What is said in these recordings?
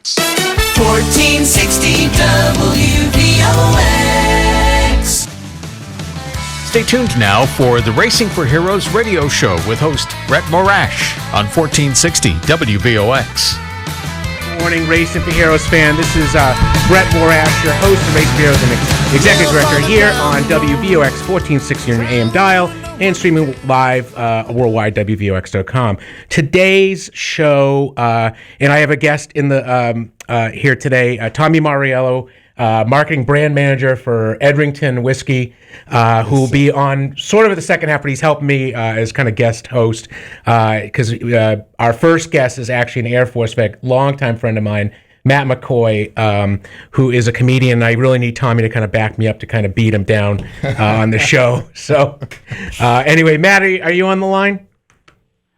1460 WVOX. Stay tuned now for the Racing for Heroes radio show with host Brett Morash on 1460 WVOX. Good morning, Racing for Heroes fan. This is Brett Morash, your host of Racing for Heroes and executive director here on WVOX 1460 on your AM dial and streaming live worldwide, WVOX.com. Today's show, and I have a guest in the here today, Tommy Maurielo, marketing brand manager for Edrington Whiskey, who will be on sort of the second half, but he's helping me as kind of guest host, because our first guest is actually an Air Force vet, longtime friend of mine, Matt McCoy, who is a comedian. I really need Tommy to kind of back me up to kind of beat him down on the show. So anyway, Matt, are you on the line?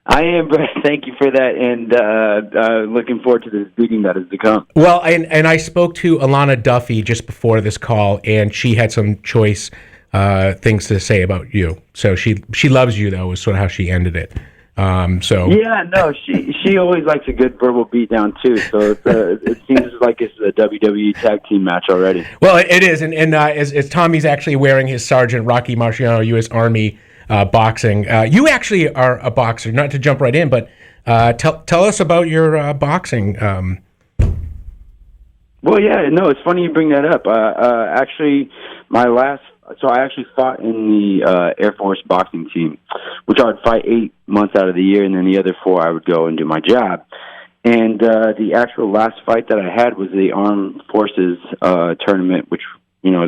I am, Brett. Thank you for that, and looking forward to this meeting that is to come. Well, and I spoke to Alana Duffy just before this call, and she had some choice things to say about you. So she loves you, though, is sort of how she ended it. Yeah, no, she always likes a good verbal beatdown too. So it seems like it's a WWE tag team match already. Well, it is, and as Tommy's actually wearing his Sergeant Rocky Marciano U.S. Army boxing. You actually are a boxer. Not to jump right in, but tell us about your boxing. Well, yeah, no, it's funny you bring that up. Actually, I actually fought in the Air Force boxing team, which I would fight 8 months out of the year, and then the other 4 I would go and do my job. And the actual last fight that I had was the Armed Forces tournament, which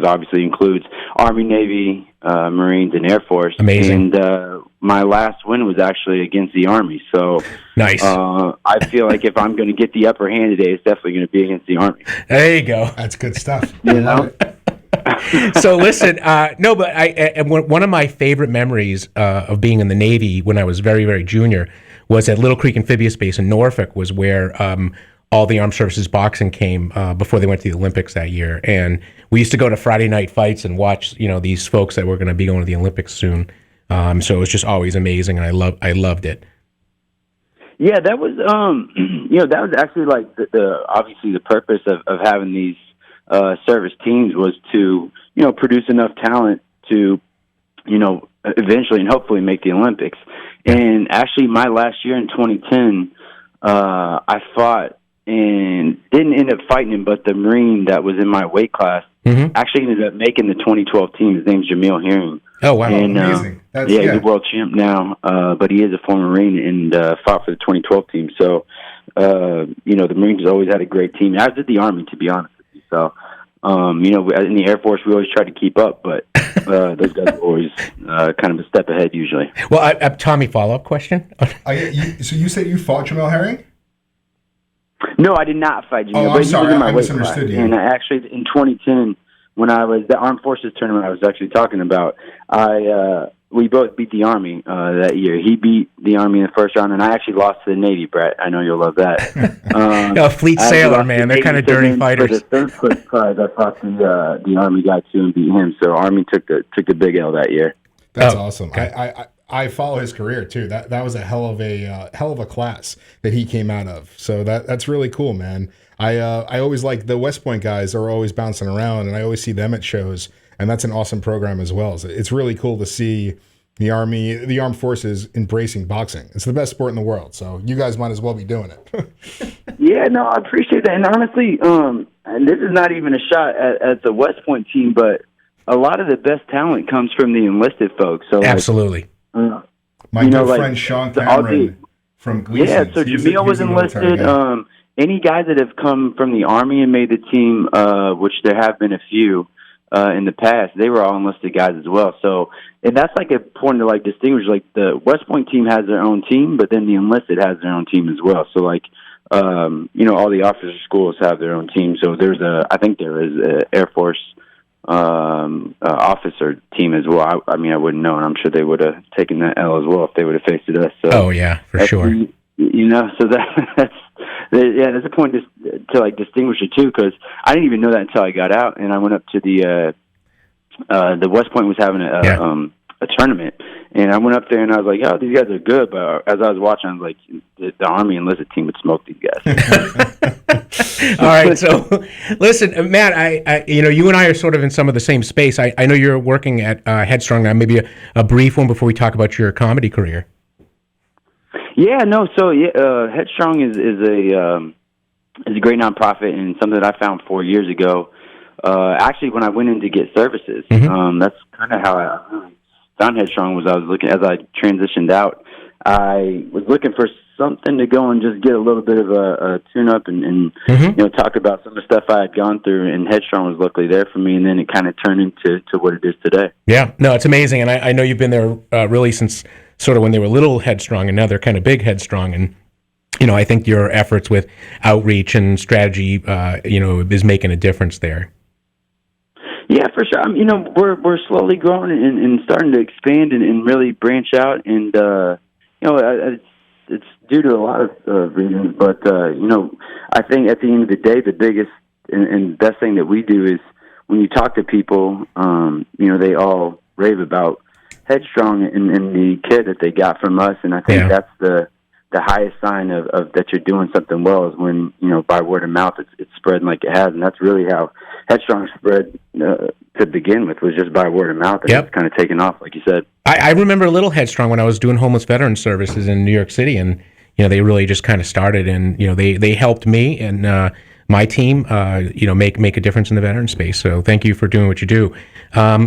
obviously includes Army, Navy, Marines, and Air Force. Amazing. And my last win was actually against the Army. So nice. I feel like if I'm going to get the upper hand today, it's definitely going to be against the Army. There you go. That's good stuff. You know? So listen, no, but one of my favorite memories of being in the Navy when I was very, very junior was at Little Creek Amphibious Base in Norfolk, was where all the Armed Services boxing came before they went to the Olympics that year. And we used to go to Friday night fights and watch, these folks that were going to be going to the Olympics soon. So it was just always amazing, and I loved it. Yeah, that was that was actually like the obviously the purpose of having these service teams was to produce enough talent to eventually and hopefully make the Olympics. And actually, my last year in 2010, I fought and didn't end up fighting him, but the Marine that was in my weight class actually ended up making the 2012 team. His name's Jamil Herring. Oh, wow. And, amazing. He's a world champ now, but he is a former Marine and fought for the 2012 team. So, the Marines always had a great team, as did the Army, to be honest with you. So, in the Air Force, we always try to keep up, but those guys are always kind of a step ahead usually. Well, Tommy, follow-up question? So you said you fought Jamil Herring? No, I did not fight Jamil. Oh, I'm but sorry. He was in my I weight misunderstood class. you. And actually, in 2010, when I was the Armed Forces tournament I was actually talking about, we both beat the Army that year. He beat the Army in the first round, and I actually lost to the Navy, Brett. I know you'll love that. Fleet Sailor, man. They're kind of dirty fighters. For the third place prize, I fought the Army guy, too, and beat him. So Army took the big L that year. That's awesome. Okay. I follow his career too. That was a hell of a class that he came out of. So that's really cool, man. I always like the West Point guys are always bouncing around, and I always see them at shows, and that's an awesome program as well. So it's really cool to see the Army, the Armed Forces embracing boxing. It's the best sport in the world. So you guys might as well be doing it. Yeah, no, I appreciate that. And honestly, and this is not even a shot at the West Point team, but a lot of the best talent comes from the enlisted folks. So absolutely. My good friend Sean Cameron from Gleason. Yeah, so Jamil was enlisted. Any guys that have come from the Army and made the team, which there have been a few in the past, they were all enlisted guys as well. So, and that's like important to distinguish. Like the West Point team has their own team, but then the enlisted has their own team as well. So all the officer schools have their own team. So I think there is an Air Force officer team as well. I mean, I wouldn't know, and I'm sure they would have taken that L as well if they would have faced us. So, oh yeah, for sure. So that's a point to distinguish it too, because I didn't even know that until I got out, and I went up to the West Point was having a tournament. And I went up there and I was like, "Oh, these guys are good." But as I was watching, I was like, "The Army enlisted team would smoke these guys." All right, so listen, Matt, I you and I are sort of in some of the same space. I know you're working at Headstrong now. Maybe a brief one before we talk about your comedy career. Yeah, no. So Headstrong is a great nonprofit and something that I found 4 years ago. Actually, when I went in to get services, that's kind of how I really found Headstrong. Was I was looking as I transitioned out, I was looking for something to go and just get a little bit of a tune-up and talk about some of the stuff I had gone through, and Headstrong was luckily there for me, and then it kind of turned into what it is today. Yeah, no, it's amazing, and I know you've been there really since sort of when they were little Headstrong, and now they're kind of big Headstrong, and I think your efforts with outreach and strategy, is making a difference there. Yeah, for sure. We're slowly growing and starting to expand and really branch out, and it's due to a lot of reasons. But I think at the end of the day, the biggest and best thing that we do is when you talk to people, they all rave about Headstrong and the care that they got from us, and I think that's the highest sign of that you're doing something well is when, by word of mouth, it's spreading like it has. And that's really how Headstrong spread to begin with, was just by word of mouth. And it's kind of taken off, like you said. I remember a little Headstrong when I was doing homeless veteran services in New York City. And, they really just kind of started and, they helped me and my team, make a difference in the veteran space. So thank you for doing what you do.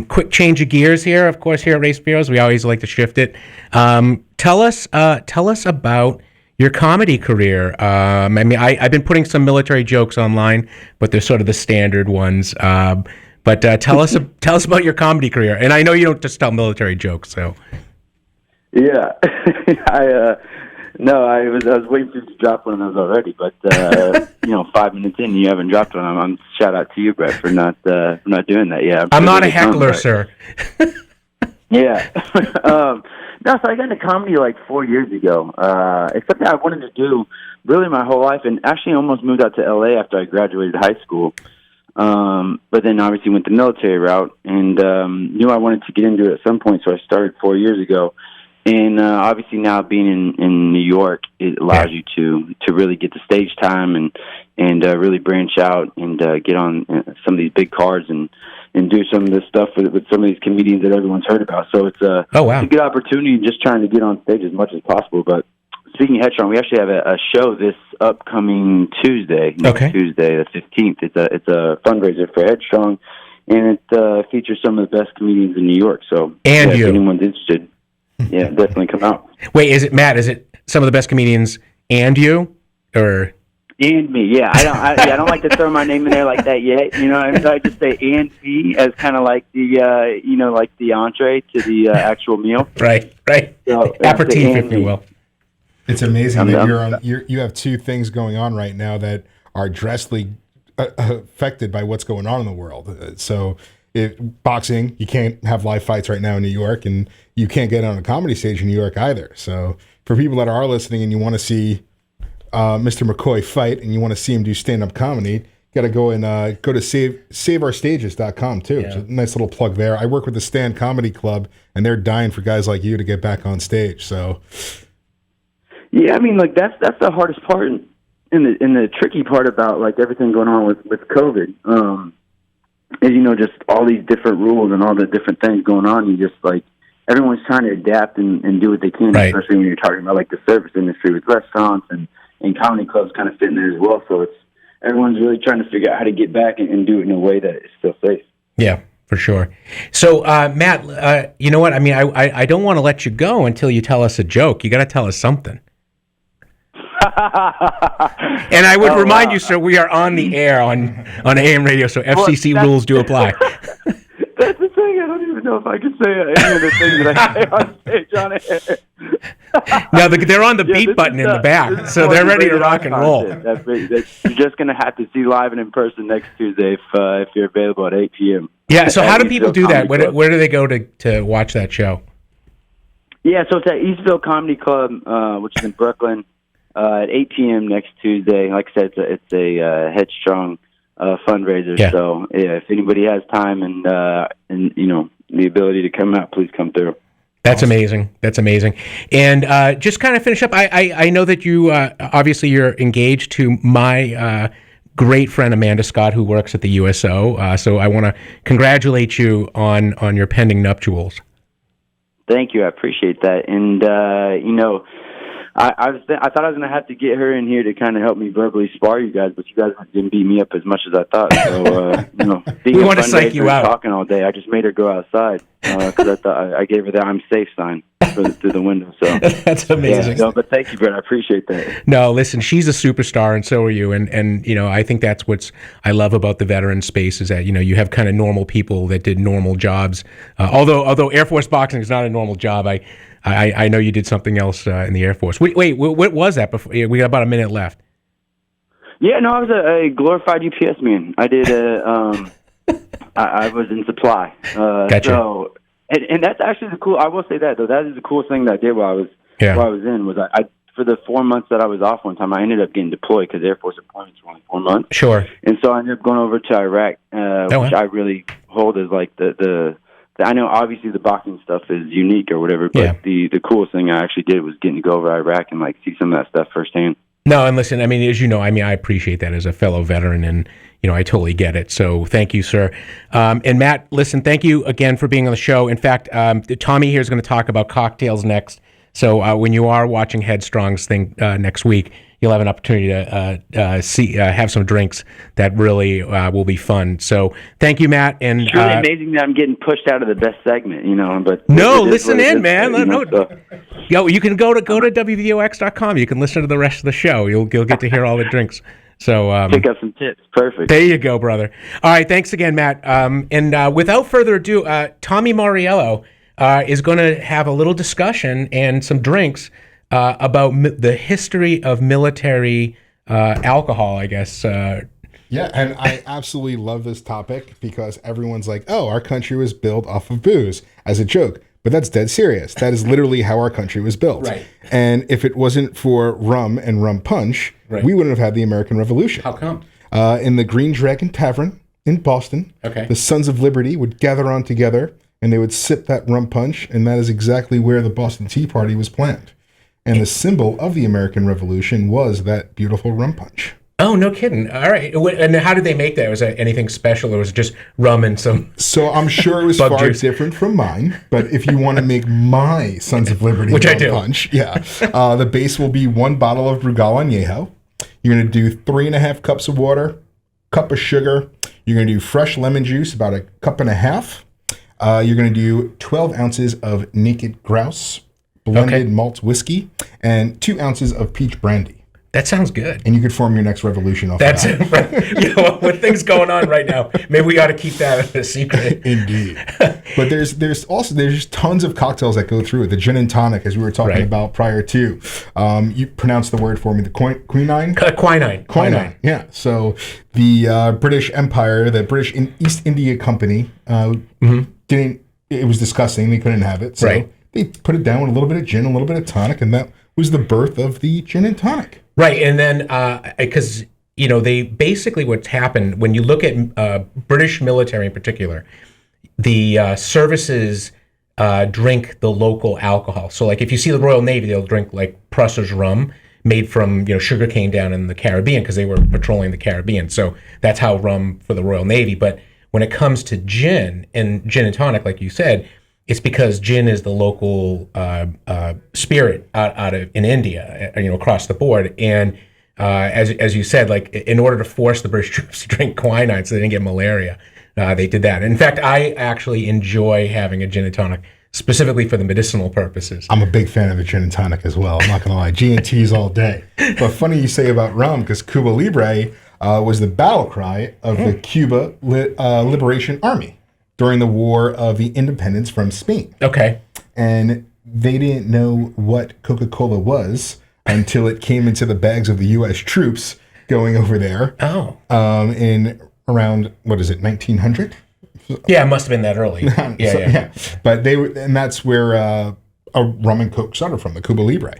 Quick change of gears here. Of course, here at Race Bureaus, we always like to shift it. Tell us about your comedy career. I've been putting some military jokes online, but they're sort of the standard ones. But tell us about your comedy career. And I know you don't just tell military jokes, so. Yeah, I was waiting for you to drop one of those already, but 5 minutes in, you haven't dropped one. I'm shout out to you, Brett, for not doing that. Yeah, I'm not a heckler, sir. Yeah. No, so I got into comedy like 4 years ago. It's something I wanted to do really my whole life, and actually almost moved out to L.A. after I graduated high school. But then obviously went the military route and knew I wanted to get into it at some point, so I started 4 years ago. And obviously now being in New York, it allows you to really get the stage time and really branch out and get on some of these big cards and do some of this stuff with some of these comedians that everyone's heard about. So it's a good opportunity, just trying to get on stage as much as possible. But speaking of Headstrong, we actually have a show this upcoming Tuesday, Tuesday the 15th. It's a fundraiser for Headstrong, and it features some of the best comedians in New York. So if anyone's interested, definitely come out. Wait, is it some of the best comedians and you, or? And me, yeah. I don't like to throw my name in there like that yet. I just say and me as kind of like the like the entree to the actual meal. Right. So, aperitif, if you will. It's amazing that you have two things going on right now that are drastically affected by what's going on in the world. So, boxing, you can't have live fights right now in New York, and you can't get on a comedy stage in New York either. So, for people that are listening and you want to see Mr. McCoy fight and you want to see him do stand-up comedy, you got to go and go to saveourstages.com too. It's a nice little plug there. I work with the Stand Comedy Club, and they're dying for guys like you to get back on stage. So, yeah, I mean, like that's the hardest part and the tricky part about like everything going on with COVID. Is just all these different rules and all the different things going on. You just like everyone's trying to adapt and do what they can, especially when you're talking about like the service industry with restaurants and comedy clubs kind of fit in there as well. So everyone's really trying to figure out how to get back and do it in a way that is still safe. Yeah, for sure. So, Matt, you know what? I mean, I don't want to let you go until you tell us a joke. You got to tell us something. And I would remind you, sir, we are on the air on AM radio, so FCC rules do apply. That's the thing. I don't even know if I can say any of the things that I say on stage on air. No, they're on the beat button in the back, so they're ready to rock and roll. You're just going to have to see live and in person next Tuesday if you're available at 8 p.m. Yeah, so how do people do that? Where do they go to watch that show? Yeah, so it's at Eastville Comedy Club, which is in Brooklyn. At 8 p.m. next Tuesday. Like I said, it's a Headstrong fundraiser. Yeah. So if anybody has time and the ability to come out, please come through. That's amazing. That's amazing. And just kind of finish up, I know that you, obviously you're engaged to my great friend Amanda Scott, who works at the USO. So I want to congratulate you on your pending nuptials. Thank you. I appreciate that. And, I thought I was going to have to get her in here to kind of help me verbally spar you guys, but you guys didn't beat me up as much as I thought. So, being we a want to psych you out. Talking all day, I just made her go outside because I thought I gave her the "I'm safe" sign through the window. So that's amazing. Yeah, no, but thank you, Brett. I appreciate that. No, listen, she's a superstar, and so are you. And I think that's what's I love about the veteran space is that you have kind of normal people that did normal jobs. Although Air Force boxing is not a normal job, I know you did something else in the Air Force. Wait, what was that? Before we got about a minute left. Yeah, no, I was a glorified UPS man. I did I was in supply. Gotcha. So, and that's actually the cool. I will say that though. That is the coolest thing that I did while I was in was I for the 4 months that I was off one time, I ended up getting deployed because Air Force deployments were only 4 months. Sure. And so I ended up going over to Iraq, which I really hold as like the I know obviously the boxing stuff is unique or whatever, but the coolest thing I actually did was getting to go over to Iraq and like see some of that stuff firsthand. No, and listen, I mean, as you know, I appreciate that as a fellow veteran, and I totally get it. So thank you, sir. And Matt, listen, thank you again for being on the show. In fact, Tommy here is going to talk about cocktails next. So when you are watching Headstrong's thing next week, you'll have an opportunity to have some drinks that really will be fun. So thank you, Matt. And it's really amazing that I'm getting pushed out of the best segment, But no, listen in, man. Yo, you can go to WVOX.com. You can listen to the rest of the show. You'll get to hear all the drinks. So pick up some tips. Perfect. There you go, brother. All right, thanks again, Matt. And without further ado, Tommy Maurielo is going to have a little discussion and some drinks about the history of military alcohol, I guess. Yeah, and I absolutely love this topic because everyone's like, oh, our country was built off of booze as a joke. But that's dead serious. That is literally how our country was built. Right. And if it wasn't for rum and rum punch, we wouldn't have had the American Revolution. How come? In the Green Dragon Tavern in Boston, the Sons of Liberty would gather on together and they would sip that rum punch, and that is exactly where the Boston Tea Party was planned. And the symbol of the American Revolution was that beautiful rum punch. Oh, no kidding. All right. And how did they make that? Was it anything special, or was it just rum and some... So I'm sure it was far different from mine, but if you want to make my Sons of Liberty Which rum I do. punch, the base will be 1 bottle of Brugal Añejo. You're going to do 3.5 cups of water, cup of sugar. You're going to do fresh lemon juice, about 1.5 cups. You're going to do 12 ounces of Naked Grouse, blended malt whiskey, and 2 ounces of peach brandy. That sounds good. And you could form your next revolution off That's of that. it. Right. With things going on right now, maybe we ought to keep that a secret. Indeed. But there's tons of cocktails that go through it. The gin and tonic, as we were talking about prior to. You pronounce the word for me. The quinine? Quinine. Yeah. So the British Empire, the British East India Company, didn't. It was disgusting. They couldn't have it. So they put it down with a little bit of gin, a little bit of tonic, and that was the birth of the gin and tonic. Right, and then because they basically what's happened when you look at British military in particular, the services drink the local alcohol. So, like if you see the Royal Navy, they'll drink like Prusser's rum made from sugarcane down in the Caribbean because they were patrolling the Caribbean. So that's how rum for the Royal Navy. But when it comes to gin and tonic, like you said, it's because gin is the local spirit out of in India, across the board. And as you said, like in order to force the British troops to drink quinine so they didn't get malaria, they did that. In fact, I actually enjoy having a gin and tonic specifically for the medicinal purposes. I'm a big fan of the gin and tonic as well. I'm not gonna lie, G&T's all day. But funny you say about rum because Cuba Libre was the battle cry of the Cuba Liberation Army during the War of the Independence from Spain. Okay. And they didn't know what Coca-Cola was until it came into the bags of the U.S. troops going over there. Oh. In around, 1900? Yeah, it must have been that early. Yeah. But and that's where a rum and Coke started from, the Cuba Libre.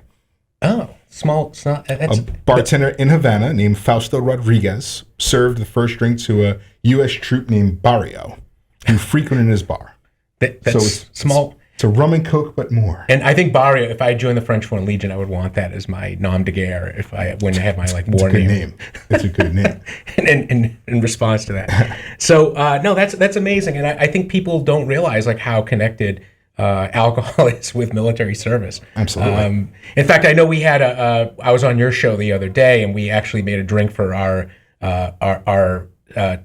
Oh, a bartender in Havana named Fausto Rodriguez served the first drink to a U.S. troop named Barrio, who frequented his bar. That's So it's small. It's a rum and coke, but more. And I think Barrio, if I joined the French Foreign Legion, I would want that as my nom de guerre if I wouldn't have my war name. It's a good name. in response to that. So no, that's amazing, and I think people don't realize like how connected alcohol is with military service. Absolutely. In fact, I know we had I was on your show the other day, and we actually made a drink for our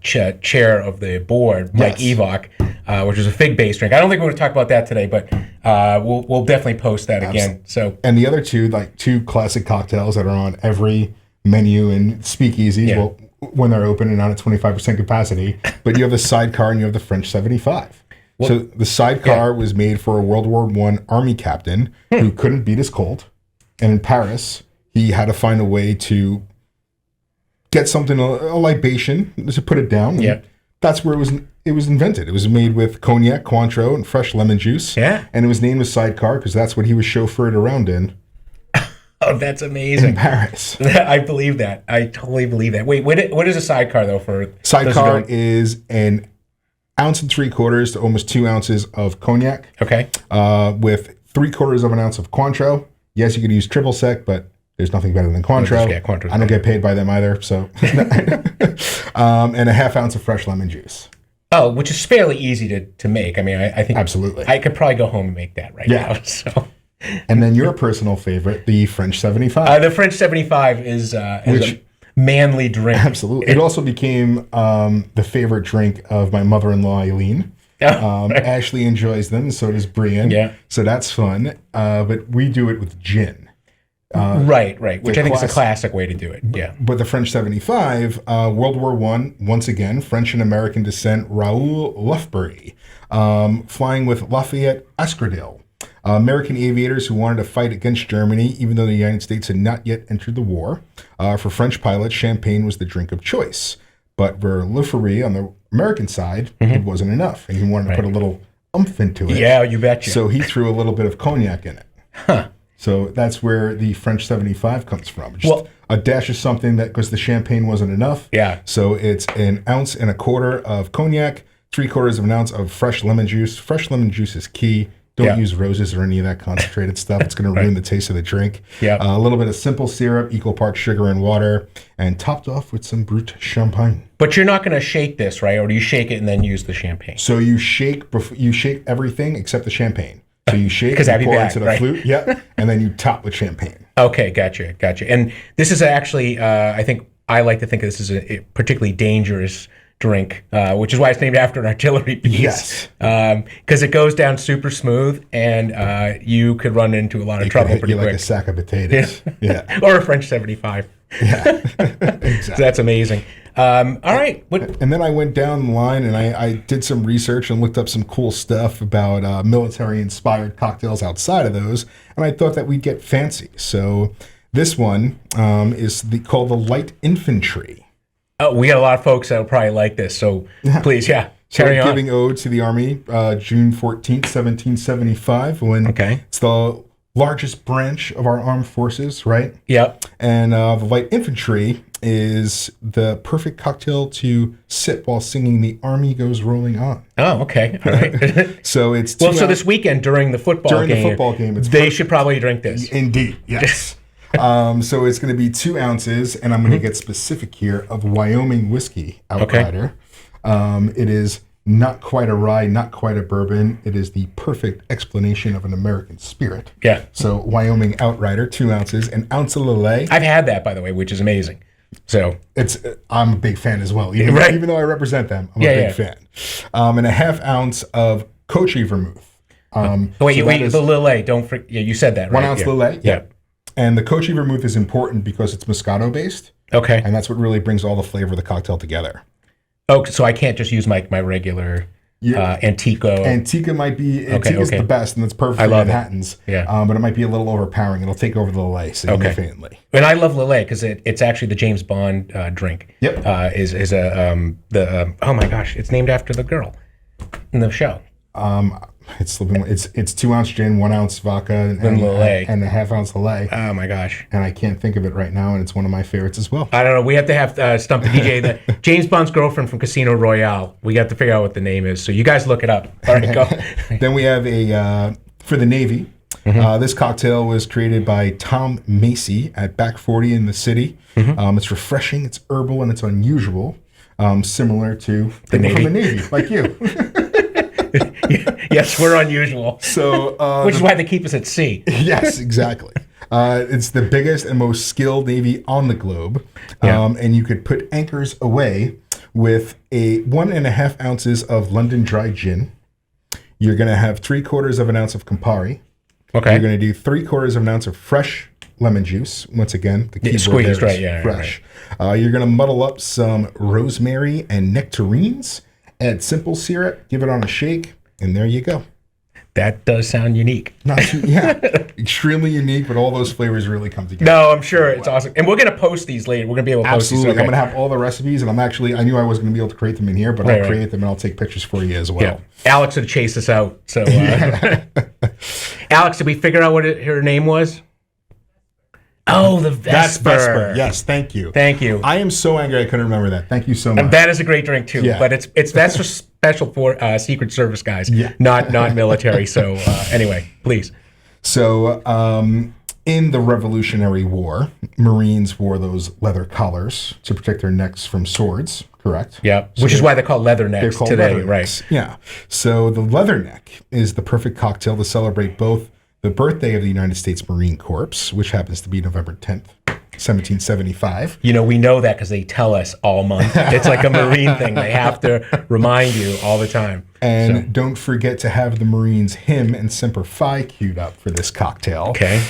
chair of the board, Mike Evok, which was a fig-based drink. I don't think we're going to talk about that today, but we'll definitely post that again. So, and the other two classic cocktails that are on every menu in speakeasies, well, when they're open and not at 25% capacity, but you have the sidecar and you have the French 75. Well, so the sidecar was made for a World War I Army captain who couldn't beat his cold, and in Paris he had to find a way to get something, a libation, to put it down. Yeah, that's where it was invented. It was made with cognac, Cointreau, and fresh lemon juice. Yeah, and it was named a sidecar because that's what he was chauffeured around in. Oh, that's amazing. In Paris. I believe that. I totally believe that. Wait, what is a sidecar though? For sidecar is an 1 3/4 ounces to almost 2 ounces of cognac. Okay. With 3/4 ounce of Cointreau. Yes, you could use triple sec, but there's nothing better than Cointreau. I don't get paid by them either, so. And a 1/2 ounce of fresh lemon juice. Oh, which is fairly easy to make. I mean, I think absolutely. I could probably go home and make that right now. So. And then your personal favorite, the French 75. The French 75 is a manly drink. Absolutely. It also became the favorite drink of my mother-in-law, Eileen. Ashley enjoys them, and so does Brian. Yeah. So that's fun. But we do it with gin. Right. Which I think is a classic way to do it. Yeah. But the French 75, World War I, once again, French and American descent, Raoul Lufbery, flying with Lafayette Escadrille. American aviators who wanted to fight against Germany, even though the United States had not yet entered the war. For French pilots, champagne was the drink of choice. But for Lufbery on the American side, it wasn't enough. And he wanted to put a little oomph into it. Yeah, you betcha. So he threw a little bit of cognac in it. Huh. So that's where the French 75 comes from. Just a dash of something that, because the champagne wasn't enough. Yeah. So it's 1 1/4 ounces of cognac, 3/4 ounce of fresh lemon juice. Fresh lemon juice is key. Don't use roses or any of that concentrated stuff. It's going to ruin the taste of the drink. Yeah. A little bit of simple syrup, equal parts sugar and water, and topped off with some Brut champagne. But you're not going to shake this, right? Or do you shake it and then use the champagne? So you shake everything except the champagne. So you shake, you pour into the flute, and then you top with champagne. Okay, gotcha. And this is actually, I think I like to think of this as a particularly dangerous drink, which is why it's named after an artillery piece. Yes. Because it goes down super smooth, and you could run into a lot of trouble pretty quick. Like a sack of potatoes. Yeah. Or a French 75. Yeah. Exactly. So that's amazing. All right. And then I went down the line and I did some research and looked up some cool stuff about military-inspired cocktails outside of those, and I thought that we'd get fancy. So this one is called the Light Infantry. Oh, we got a lot of folks that will probably like this, so please, carry on. Giving ode to the Army, June 14th, 1775, when it's the largest branch of our armed forces, right? Yep. And the Light Infantry is the perfect cocktail to sip while singing "The Army Goes Rolling On." Oh, okay. All right. So it's so this weekend during the football game, they should probably drink this. Indeed, yes. So it's going to be 2 ounces, and I'm going to get specific here, of Wyoming whiskey Outrider. It is not quite a rye, not quite a bourbon. It is the perfect explanation of an American spirit. Yeah. So Wyoming Outrider, 2 ounces, 1 ounce of Lillet. I've had that, by the way, which is amazing. So I'm a big fan as well. Even though I represent them, I'm a big fan. And a 1/2 ounce of Kochi vermouth. Wait, the Lillet. Don't forget. Yeah, you said that, right? 1 ounce Lillet. Yeah. And the Kochi vermouth is important because it's Moscato based. Okay. And that's what really brings all the flavor of the cocktail together. Oh, so I can't just use my regular Antico. Antica might be Antica's the best, and it's perfect for Manhattans. Yeah. But it might be a little overpowering. It'll take over the Lillet significantly. And I love Lillet because it's actually the James Bond drink. Yep. Oh my gosh, it's named after the girl in the show. It's slipping. It's 2-ounce gin, 1-ounce vodka, and a half-ounce Lillet. Oh my gosh! And I can't think of it right now, and it's one of my favorites as well. I don't know. We have to stump the DJ. The James Bond's girlfriend from Casino Royale. We got to figure out what the name is. So you guys look it up. All right, go. Then we have for the Navy. This cocktail was created by Tom Macy at Back 40 in the city. It's refreshing, it's herbal, and it's unusual. Similar to the Navy. From the Navy, like you. Yes, we're unusual. So, which is why they keep us at sea. Yes, exactly. It's the biggest and most skilled Navy on the globe. And you could put anchors away with 1.5 ounces of London dry gin. You're going to have 3/4 of an ounce of Campari. Okay. You're going to do 3/4 of an ounce of fresh lemon juice. Once again, the key word squeezed, there right? is Yeah, fresh. Right. You're going to muddle up some rosemary and nectarines. Add simple syrup. Give it on a shake, and there you go. That does sound unique. Extremely unique, but all those flavors really come together. No, I'm sure it's awesome, and we're going to post these later. We're going to be able to post these. Absolutely, I'm going to have all the recipes, and I knew I was going to be able to create them in here, but I'll create them and I'll take pictures for you as well. Yeah. Alex would chase us out. So, Alex, did we figure out what her name was? Oh, the Vesper. That's Vesper. Yes, thank you. Thank you. I am so angry I couldn't remember that. Thank you so much. And that is a great drink too. Yeah. But that's for special for Secret Service guys, yeah. not military. So anyway, please. So in the Revolutionary War, Marines wore those leather collars to protect their necks from swords. Correct. Yeah, which is why they're called leather necks today, right? Yeah. So the leather neck is the perfect cocktail to celebrate both the birthday of the United States Marine Corps, which happens to be November 10th, 1775. You know, we know that because they tell us all month. It's like a Marine thing. They have to remind you all the time. And don't forget to have the Marines hymn and Semper Fi queued up for this cocktail. Okay.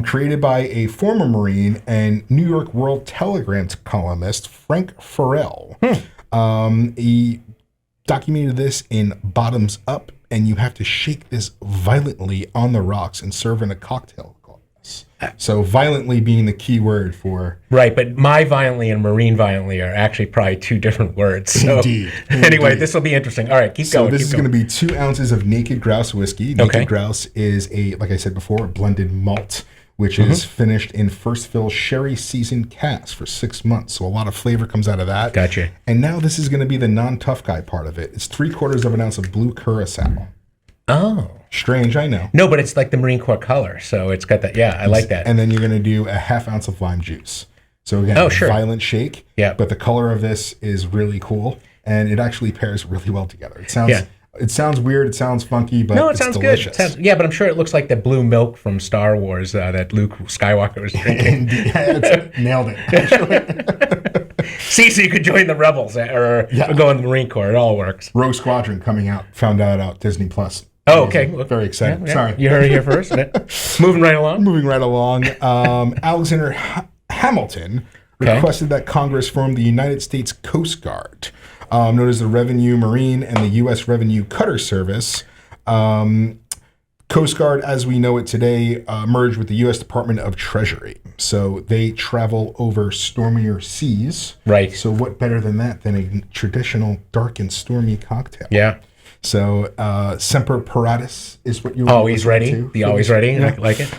Created by a former Marine and New York World Telegram columnist, Frank Farrell. He documented this in Bottoms Up, and you have to shake this violently on the rocks and serve in a cocktail glass. So violently being the key word for... Right, but my violently and Marine violently are actually probably two different words. So. Indeed. Anyway, this will be interesting. All right, keep going. So this is going to be 2 ounces of Naked Grouse whiskey. Naked Grouse is like I said before, a blended malt, which is finished in first fill sherry seasoned casks for 6 months. So a lot of flavor comes out of that. Gotcha. And now this is going to be the non-tough guy part of it. It's 3/4 of an ounce of blue curacao. Oh. Strange, I know. No, but it's like the Marine Corps color. So it's got that. Yeah, I like that. And then you're going to do a 1/2 ounce of lime juice. So again, violent shake. Yeah. But the color of this is really cool. And it actually pairs really well together. It sounds... Yeah. It sounds weird. It sounds funky, but no, it it's sounds delicious. good. But I'm sure it looks like the blue milk from Star Wars that Luke Skywalker was drinking. Nailed it. See, so you could join the Rebels or go in the Marine Corps. It all works. Rogue Squadron coming out. Found out Disney Plus. Oh, okay. Well, very excited. Sorry. You heard it here first. Moving right along. Alexander Hamilton requested that Congress form the United States Coast Guard, known as the Revenue Marine and the U.S. Revenue Cutter Service. Coast Guard, as we know it today, merged with the U.S. Department of Treasury. So they travel over stormier seas. Right. So what better than that than a traditional dark and stormy cocktail? Yeah. So Semper Paratus is what you always ready. The always ready. Yeah. I like it.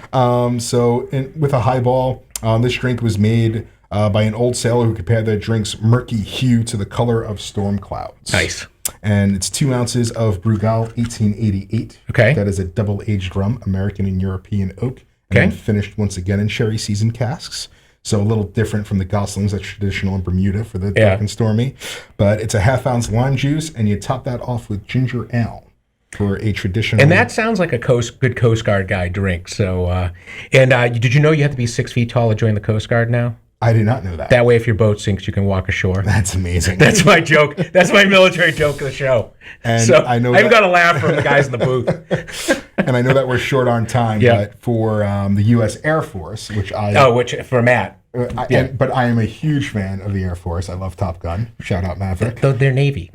With a highball, this drink was made by an old sailor who compared their drink's murky hue to the color of storm clouds. Nice. And it's 2 ounces of Brugal 1888. Okay. That is a double-aged rum, American and European oak. And then finished once again in sherry seasoned casks. So a little different from the Goslings that's traditional in Bermuda for the dark and stormy. But it's a 1/2 ounce lime juice, and you top that off with ginger ale for a traditional... And that sounds like a good Coast Guard guy drink. So, did you know you have to be 6 feet tall to join the Coast Guard now? I did not know that. That way, if your boat sinks, you can walk ashore. That's amazing. That's my joke. That's my military joke of the show. And so I know I've got a laugh from the guys in the booth. And I know that we're short on time, but for the U.S. Air Force, which for Matt. But I am a huge fan of the Air Force. I love Top Gun. Shout out Maverick. They're Navy.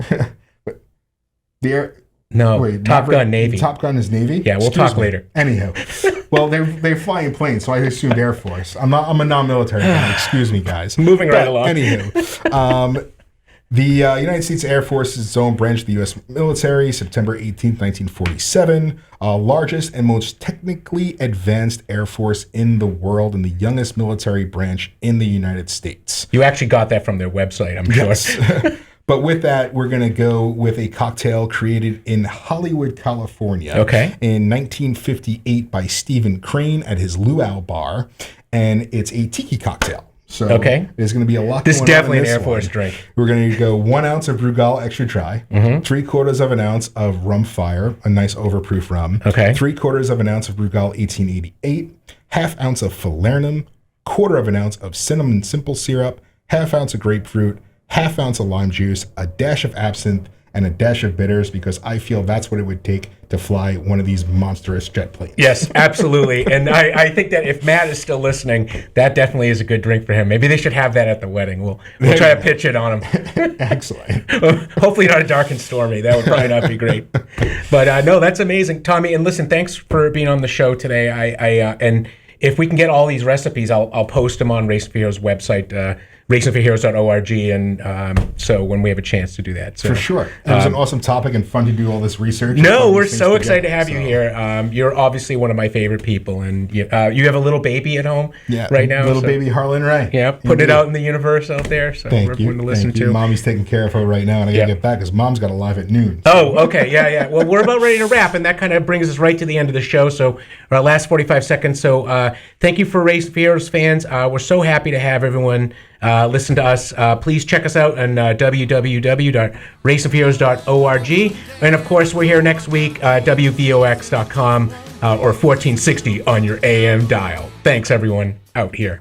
Top Maverick, Gun Navy. Top Gun is Navy? Yeah, we'll talk later. Anyhow. Well, they're flying planes, so I assumed Air Force. I'm a non-military guy. Excuse me, guys. Moving right along. Anywho, The United States Air Force is its own branch of the U.S. military, September 18th, 1947. Largest and most technically advanced Air Force in the world and the youngest military branch in the United States. You actually got that from their website, I'm sure. Yes. But with that, we're going to go with a cocktail created in Hollywood, California. Okay. In 1958 by Stephen Crane at his Luau Bar. And it's a tiki cocktail. So there's going to be a lot This is going definitely on in an Air this Force one. drink. We're going to go 1 ounce of Brugal Extra Dry, 3/4 of an ounce of Rum Fire, a nice overproof rum, Okay. 3/4 of an ounce of Brugal 1888, 1/2 ounce of Falernum, 1/4 of an ounce of cinnamon simple syrup, 1/2 ounce of grapefruit, 1/2 ounce of lime juice, a dash of absinthe, and a dash of bitters, because I feel that's what it would take to fly one of these monstrous jet planes. Yes, absolutely. And I think that if Matt is still listening, that definitely is a good drink for him. Maybe they should have that at the wedding. We'll try to pitch it on him. Excellent. Hopefully not a dark and stormy. That would probably not be great. But no, that's amazing, Tommy. And listen, thanks for being on the show today. And if we can get all these recipes, I'll post them on Racing for Heroes website, racingforheroes.org, and so when we have a chance to do that. So, For sure. It was an awesome topic and fun to do all this research. No, we're so excited to have you here. You're obviously one of my favorite people, and you have a little baby at home right now. Little baby Harlan Ray. Yeah, putting it out in the universe out there. So Thank we're you. going to listen Thank you. to. Mommy's taking care of her right now, and I got to get back because Mom's got a live at noon. Oh, okay. Yeah. Well, we're about ready to wrap, and that kind of brings us right to the end of the show. So our last 45 seconds. So thank you for Racing for Heroes fans. We're so happy to have everyone listen to us. Please check us out on www.racingforheroes.org. And of course, we're here next week, WVOX.com or 1460 on your AM dial. Thanks, everyone out here.